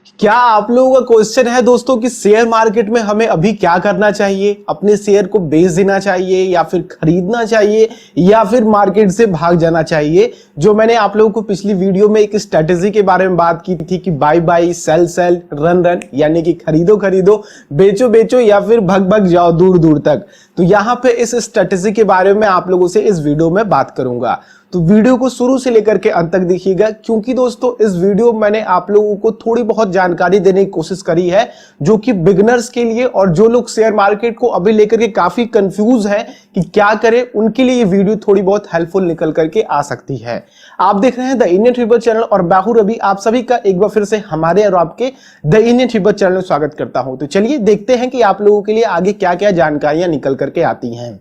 क्या आप लोगों का क्वेश्चन है दोस्तों कि शेयर मार्केट में हमें अभी क्या करना चाहिए? अपने शेयर को बेच देना चाहिए या फिर खरीदना चाहिए या फिर मार्केट से भाग जाना चाहिए? जो मैंने आप लोगों को पिछली वीडियो में एक स्ट्रेटेजी के बारे में बात की थी कि buy buy, sell sell, run run, यानी कि खरीदो खरीदो, बेचो बेचो या फिर भग भग जाओ दूर दूर तक। तो यहाँ पे इस स्ट्रेटेजी के बारे में आप लोगों से इस वीडियो में बात करूंगा। तो वीडियो को शुरू से लेकर के अंत तक देखिएगा, क्योंकि दोस्तों इस वीडियो में मैंने आप लोगों को थोड़ी बहुत जानकारी देने की कोशिश करी है जो कि बिगिनर्स के लिए और जो लोग शेयर मार्केट को अभी लेकर के काफी कंफ्यूज है कि क्या करें, उनके लिए ये वीडियो थोड़ी बहुत हेल्पफुल निकल करके आ सकती है। आप देख रहे हैं द इंडियन फेवर चैनल और मैं हूं रवि। आप सभी का एक बार फिर से हमारे और आपके द इंडियन फेवर चैनल में स्वागत करता हूं। तो चलिए देखते हैं कि आप लोगों के लिए आगे क्या क्या जानकारियां निकल करके आती हैं।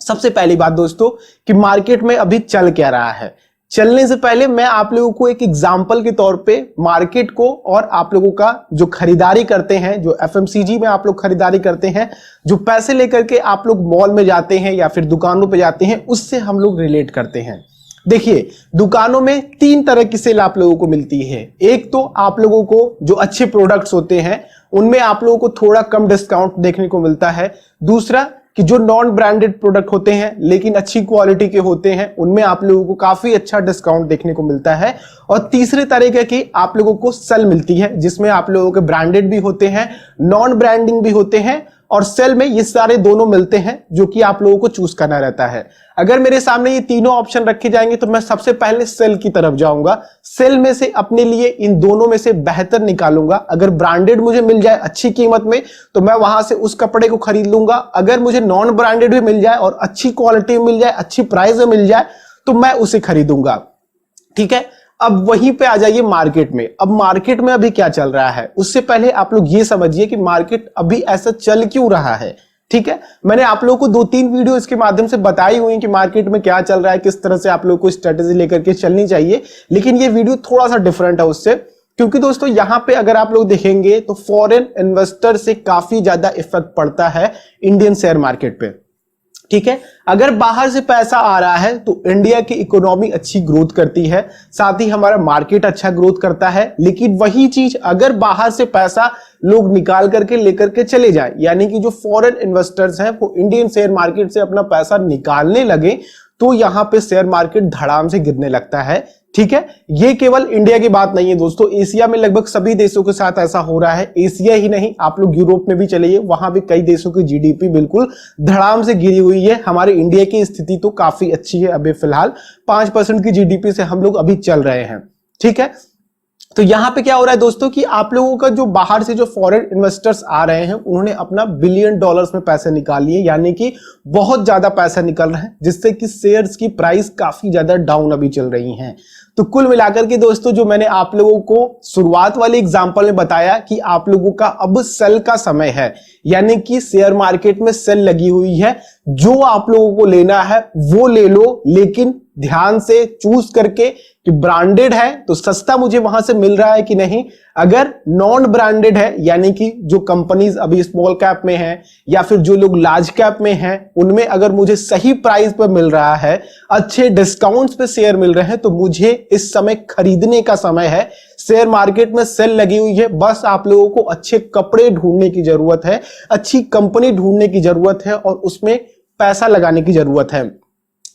सबसे पहली बात दोस्तों कि मार्केट में अभी चल क्या रहा है। चलने से पहले मैं आप लोगों को एक एग्जांपल के तौर पे मार्केट को और आप लोगों का जो खरीदारी करते हैं, जो एफएमसीजी में आप लोग खरीदारी करते हैं, जो पैसे लेकर के आप लोग मॉल में जाते हैं या फिर दुकानों पे जाते हैं, उससे हम लोग रिलेट करते हैं। देखिए, दुकानों में तीन तरह की सेल आप लोगों को मिलती है। एक तो आप लोगों को जो अच्छे प्रोडक्ट्स होते हैं उनमें आप लोगों को थोड़ा कम डिस्काउंट देखने को मिलता है। दूसरा कि जो नॉन ब्रांडेड प्रोडक्ट होते हैं लेकिन अच्छी क्वालिटी के होते हैं, उनमें आप लोगों को काफी अच्छा डिस्काउंट देखने को मिलता है। और तीसरे तरीके की आप लोगों को सेल मिलती है, जिसमें आप लोगों के ब्रांडेड भी होते हैं, नॉन ब्रांडिंग भी होते हैं, और सेल में ये सारे दोनों मिलते हैं जो कि आप लोगों को चूज करना रहता है। अगर मेरे सामने ये तीनों ऑप्शन रखे जाएंगे तो मैं सबसे पहले सेल की तरफ जाऊंगा। सेल में से अपने लिए इन दोनों में से बेहतर निकालूंगा। अगर ब्रांडेड मुझे मिल जाए अच्छी कीमत में तो मैं वहां से उस कपड़े को खरीद लूंगा। अगर मुझे नॉन ब्रांडेड भी मिल जाए और अच्छी क्वालिटी मिल जाए, अच्छी प्राइस में मिल जाए, तो मैं उसे खरीदूंगा। ठीक है, अब वहीं पे आ जाइए मार्केट में। अब मार्केट में अभी क्या चल रहा है, उससे पहले आप लोग ये समझिए कि मार्केट अभी ऐसा चल क्यों रहा है। ठीक है, मैंने आप लोगों को 2-3 वीडियो इसके माध्यम से बताई हुई कि मार्केट में क्या चल रहा है, किस तरह से आप लोगों को स्ट्रेटेजी लेकर के चलनी चाहिए, लेकिन ये वीडियो थोड़ा सा डिफरेंट है उससे। क्योंकि दोस्तों यहां पे अगर आप लोग देखेंगे तो फॉरेन इन्वेस्टर से काफी ज्यादा इफेक्ट पड़ता है इंडियन शेयर मार्केट पे। ठीक है, अगर बाहर से पैसा आ रहा है तो इंडिया की इकोनॉमी अच्छी ग्रोथ करती है, साथ ही हमारा मार्केट अच्छा ग्रोथ करता है। लेकिन वही चीज अगर बाहर से पैसा लोग निकाल करके लेकर के चले जाए, यानी कि जो फॉरेन इन्वेस्टर्स हैं वो इंडियन शेयर मार्केट से अपना पैसा निकालने लगे, तो यहां पे शेयर मार्केट धड़ाम से गिरने लगता है। ठीक है, ये केवल इंडिया की बात नहीं है दोस्तों, एशिया में लगभग सभी देशों के साथ ऐसा हो रहा है। एशिया ही नहीं, आप लोग यूरोप में भी चलिए, वहां भी कई देशों की जीडीपी बिल्कुल धड़ाम से गिरी हुई है। हमारे इंडिया की स्थिति तो काफी अच्छी है, अभी फिलहाल 5% की जीडीपी से हम लोग अभी चल रहे हैं। ठीक है, तो यहां पे क्या हो रहा है दोस्तों कि आप लोगों का जो बाहर से जो फॉरेन इन्वेस्टर्स आ रहे हैं उन्होंने अपना बिलियन डॉलर्स में पैसे निकाल लिए, यानी कि बहुत ज्यादा पैसा निकल रहा है, जिससे कि शेयर्स की प्राइस काफी ज्यादा डाउन अभी चल रही हैं। तो कुल मिलाकर के दोस्तों जो मैंने आप लोगों को शुरुआत वाले एग्जांपल में बताया कि आप लोगों का अब सेल का समय है, यानी कि शेयर मार्केट में सेल लगी हुई है। जो आप लोगों को लेना है वो ले लो, लेकिन ध्यान से चूज करके कि ब्रांडेड है तो सस्ता मुझे वहां से मिल रहा है कि नहीं। अगर नॉन ब्रांडेड है, यानी कि जो कंपनीज अभी स्मॉल कैप में है या फिर जो लोग लार्ज कैप में हैं, उनमें अगर मुझे सही प्राइस पर मिल रहा है, अच्छे डिस्काउंट्स पे शेयर मिल रहे हैं, तो मुझे इस समय खरीदने का समय है। शेयर मार्केट में सेल लगी हुई है, बस आप लोगों को अच्छे कपड़े ढूंढने की जरूरत है, अच्छी कंपनी ढूंढने की जरूरत है और उसमें पैसा लगाने की जरूरत है।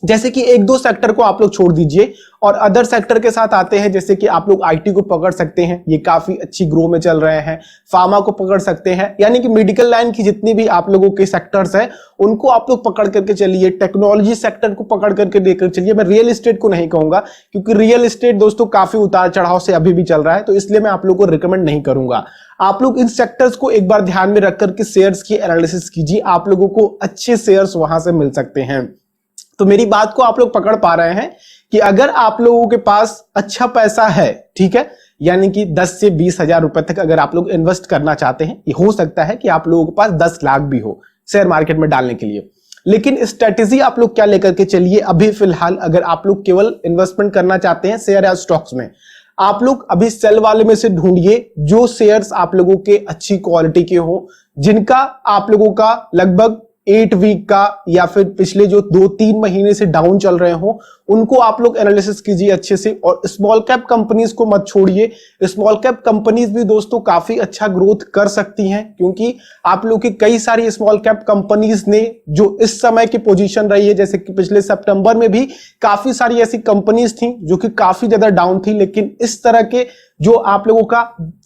जैसे कि 1-2 सेक्टर को आप लोग छोड़ दीजिए और अदर सेक्टर के साथ आते हैं, जैसे कि आप लोग आईटी को पकड़ सकते हैं, ये काफी अच्छी ग्रो में चल रहे हैं। फार्मा को पकड़ सकते हैं, यानी कि मेडिकल लाइन की जितनी भी आप लोगों के सेक्टर्स हैं उनको आप लोग पकड़ करके चलिए। टेक्नोलॉजी सेक्टर को पकड़ करके लेकर चलिए। मैं रियल एस्टेट को नहीं कहूंगा, क्योंकि रियल एस्टेट दोस्तों काफी उतार चढ़ाव से अभी भी चल रहा है, तो इसलिए मैं आप लोगों को रिकमेंड नहीं करूंगा। आप लोग इन सेक्टर्स को एक बार ध्यान में रख करके शेयर्स की एनालिसिस कीजिए, आप लोगों को अच्छे शेयर्स वहां से मिल सकते हैं। तो मेरी बात को आप लोग पकड़ पा रहे हैं कि अगर आप लोगों के पास अच्छा पैसा है, ठीक है, यानी कि 10 से 20 हजार रुपए तक अगर आप लोग इन्वेस्ट करना चाहते हैं, ये हो सकता है कि आप लोगों के पास 10 लाख भी हो शेयर मार्केट में डालने के लिए। लेकिन स्ट्रेटेजी आप लोग क्या लेकर के चलिए अभी फिलहाल, अगर आप लोग केवल इन्वेस्टमेंट करना चाहते हैं शेयर या स्टॉक्स में, आप लोग अभी सेल वाले में से ढूंढिए जो शेयर्स आप लोगों के अच्छी क्वालिटी के हो, जिनका आप लोगों का लगभग 8 वीक का या फिर पिछले जो 2-3 महीने से डाउन चल रहे हो उनको आप लोग एनालिसिस कीजिए अच्छे से। और स्मॉल कैप कंपनीज को मत छोड़िए, स्मॉल कैप कंपनीज भी दोस्तों काफी अच्छा ग्रोथ कर सकती हैं, क्योंकि आप लोग की कई सारी स्मॉल कैप कंपनीज ने जो इस समय की पोजीशन रही है, जैसे कि पिछले सितंबर में भी काफी सारी ऐसी कंपनीज थी जो कि काफी ज्यादा डाउन थी, लेकिन इस तरह के जो आप लोगों का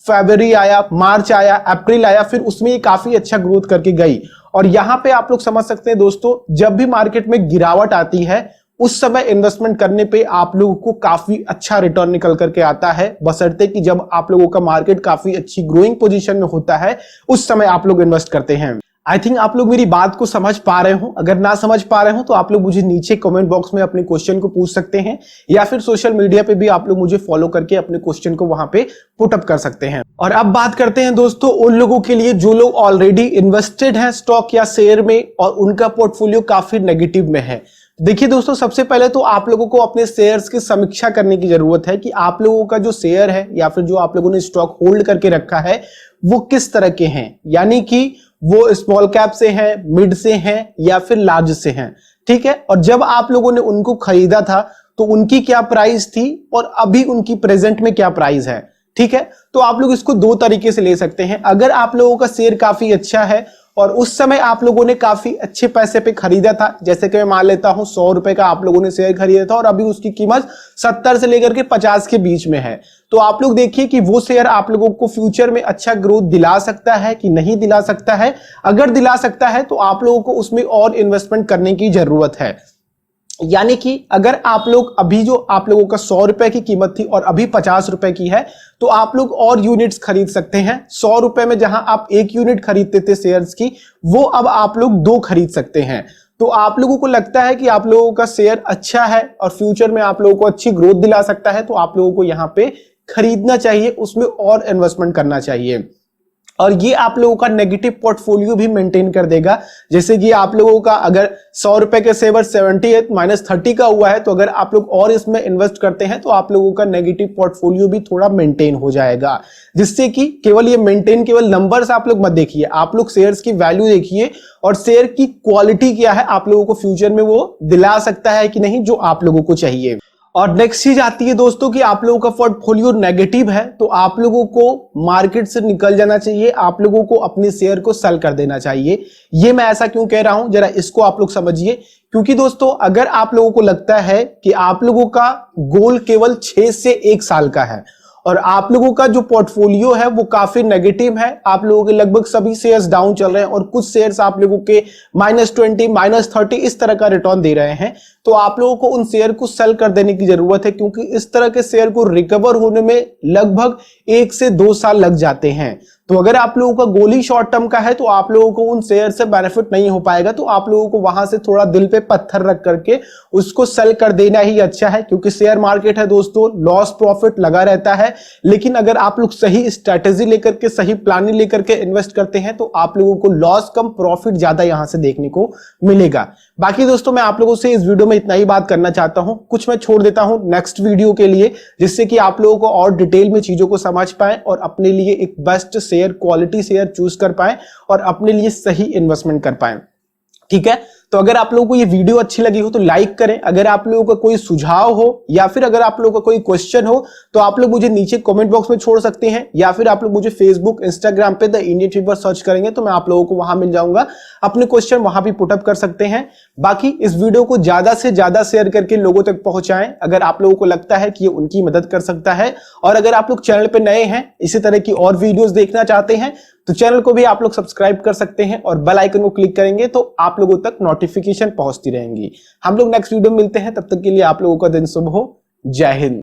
फरवरी आया, मार्च आया, अप्रैल आया, फिर उसमें ये काफी अच्छा ग्रोथ करके गई। और यहां पे आप लोग समझ सकते हैं दोस्तों, जब भी मार्केट में गिरावट आती है उस समय इन्वेस्टमेंट करने पे आप लोगों को काफी अच्छा रिटर्न निकल करके आता है, बशर्ते कि जब आप लोगों का मार्केट काफी अच्छी ग्रोइंग पोजीशन में होता है उस समय आप लोग इन्वेस्ट करते हैं। आई थिंक आप लोग मेरी बात को समझ पा रहे हो। अगर ना समझ पा रहे हो तो आप लोग मुझे नीचे कमेंट बॉक्स में अपने क्वेश्चन को पूछ सकते हैं, या फिर सोशल मीडिया पे भी आप लोग मुझे फॉलो करके अपने क्वेश्चन को वहां पे पुट अप कर सकते हैं। और अब बात करते हैं दोस्तों उन लोगों के लिए जो लोग ऑलरेडी इन्वेस्टेड हैं स्टॉक या शेयर में और उनका पोर्टफोलियो काफी नेगेटिव में है। देखिए दोस्तों, सबसे पहले तो आप लोगों को अपने शेयर्स की समीक्षा करने की जरूरत है कि आप लोगों का जो शेयर है या फिर जो आप लोगों ने स्टॉक होल्ड करके रखा है वो किस तरह के हैं, यानी कि वो स्मॉल कैप से हैं, मिड से हैं या फिर लार्ज से हैं। ठीक है, और जब आप लोगों ने उनको खरीदा था तो उनकी क्या प्राइस थी और अभी उनकी प्रेजेंट में क्या प्राइस है। ठीक है, तो आप लोग इसको दो तरीके से ले सकते हैं। अगर आप लोगों का शेयर काफी अच्छा है और उस समय आप लोगों ने काफी अच्छे पैसे पे खरीदा था, जैसे कि मैं मान लेता हूं 100 रुपए का आप लोगों ने शेयर खरीदा था और अभी उसकी कीमत 70 से लेकर के 50 के बीच में है, तो आप लोग देखिए कि वो शेयर आप लोगों को फ्यूचर में अच्छा ग्रोथ दिला सकता है कि नहीं दिला सकता है। अगर दिला सकता है तो आप लोगों को उसमें और इन्वेस्टमेंट करने की जरूरत है। यानी कि अगर आप लोग अभी जो आप लोगों का 100 रुपए की कीमत थी और अभी 50 रुपए की है, तो आप लोग और यूनिट्स खरीद सकते हैं। 100 रुपए में जहां आप 1 यूनिट खरीदते थे शेयर्स की, वो अब आप लोग 2 खरीद सकते हैं। तो आप लोगों को लगता है कि आप लोगों का शेयर अच्छा है और फ्यूचर में आप लोगों को अच्छी ग्रोथ दिला सकता है, तो आप लोगों को यहां पे खरीदना चाहिए, उसमें और इन्वेस्टमेंट करना चाहिए। और ये आप लोगों का नेगेटिव पोर्टफोलियो भी मेंटेन कर देगा। जैसे कि आप लोगों का अगर 100 रुपए के शेयर 70 है, -30 का हुआ है, तो अगर आप लोग और इसमें इन्वेस्ट करते हैं तो आप लोगों का नेगेटिव पोर्टफोलियो भी थोड़ा मेंटेन हो जाएगा। जिससे कि केवल ये मेंटेन, केवल नंबर्स आप लोग मत देखिए, आप लोग शेयर्स की वैल्यू देखिए और शेयर की क्वालिटी क्या है, आप लोगों को फ्यूचर में वो दिला सकता है कि नहीं जो आप लोगों को चाहिए। और नेक्स्ट चीज आती है दोस्तों कि आप लोगों का पोर्टफोलियो नेगेटिव है तो आप लोगों को मार्केट से निकल जाना चाहिए, आप लोगों को अपने शेयर को सेल कर देना चाहिए। ये मैं ऐसा क्यों कह रहा हूं, जरा इसको आप लोग समझिए। क्योंकि दोस्तों अगर आप लोगों को लगता है कि आप लोगों का गोल केवल 6 से 1 साल का है और आप लोगों का जो पोर्टफोलियो है वो काफी नेगेटिव है, आप लोगों के लगभग सभी शेयर्स डाउन चल रहे हैं और कुछ शेयर्स आप लोगों के -20, -30 इस तरह का रिटर्न दे रहे हैं, तो आप लोगों को उन शेयर को सेल कर देने की जरूरत है। क्योंकि इस तरह के शेयर को रिकवर होने में लगभग 1 से 2 साल लग जाते हैं। तो अगर आप लोगों का गोल ही शॉर्ट टर्म का है तो आप लोगों को उन शेयर से बेनिफिट नहीं हो पाएगा। तो आप लोगों को वहां से थोड़ा दिल पे पत्थर रख करके उसको सेल कर देना ही अच्छा है। क्योंकि शेयर मार्केट है दोस्तों, लॉस प्रॉफिट लगा रहता है, लेकिन अगर आप लोग सही स्ट्रेटेजी लेकर के, सही प्लानिंग लेकर के इन्वेस्ट करते हैं तो आप लोगों को लॉस कम प्रॉफिट ज्यादा यहां से देखने को मिलेगा। बाकी दोस्तों मैं आप लोगों से इस वीडियो में इतना ही बात करना चाहता हूं, कुछ मैं छोड़ देता हूं नेक्स्ट वीडियो के लिए, जिससे कि आप लोगों को और डिटेल में चीजों को समझ पाए और अपने लिए एक best share, quality share choose कर पाए और अपने लिए सही इन्वेस्टमेंट कर पाए। ठीक है, तो अगर आप लोगों को ये वीडियो अच्छी लगी हो तो लाइक करें। अगर आप लोगों का कोई सुझाव हो या फिर अगर आप लोगों का कोई क्वेश्चन हो तो आप लोग मुझे नीचे कमेंट बॉक्स में छोड़ सकते हैं, या फिर आप लोग मुझे फेसबुक, इंस्टाग्राम पे द इंडियन फीवर सर्च करेंगे तो मैं आप लोगों को वहां मिल जाऊंगा, अपने क्वेश्चन वहां भी पुट अप कर सकते हैं। बाकी इस वीडियो को ज्यादा से ज्यादा शेयर करके लोगों तक पहुंचाएं अगर आप लोगों को लगता है कि ये उनकी मदद कर सकता है। और अगर आप लोग चैनल पे नए हैं, इसी तरह की और वीडियोस देखना चाहते हैं तो चैनल को भी आप लोग सब्सक्राइब कर सकते हैं और बेल आइकन को क्लिक करेंगे तो आप लोगों तक नोटिफिकेशन पहुंचती रहेंगी। हम लोग नेक्स्ट वीडियो में मिलते हैं, तब तक के लिए आप लोगों का दिन शुभ हो। जय हिंद।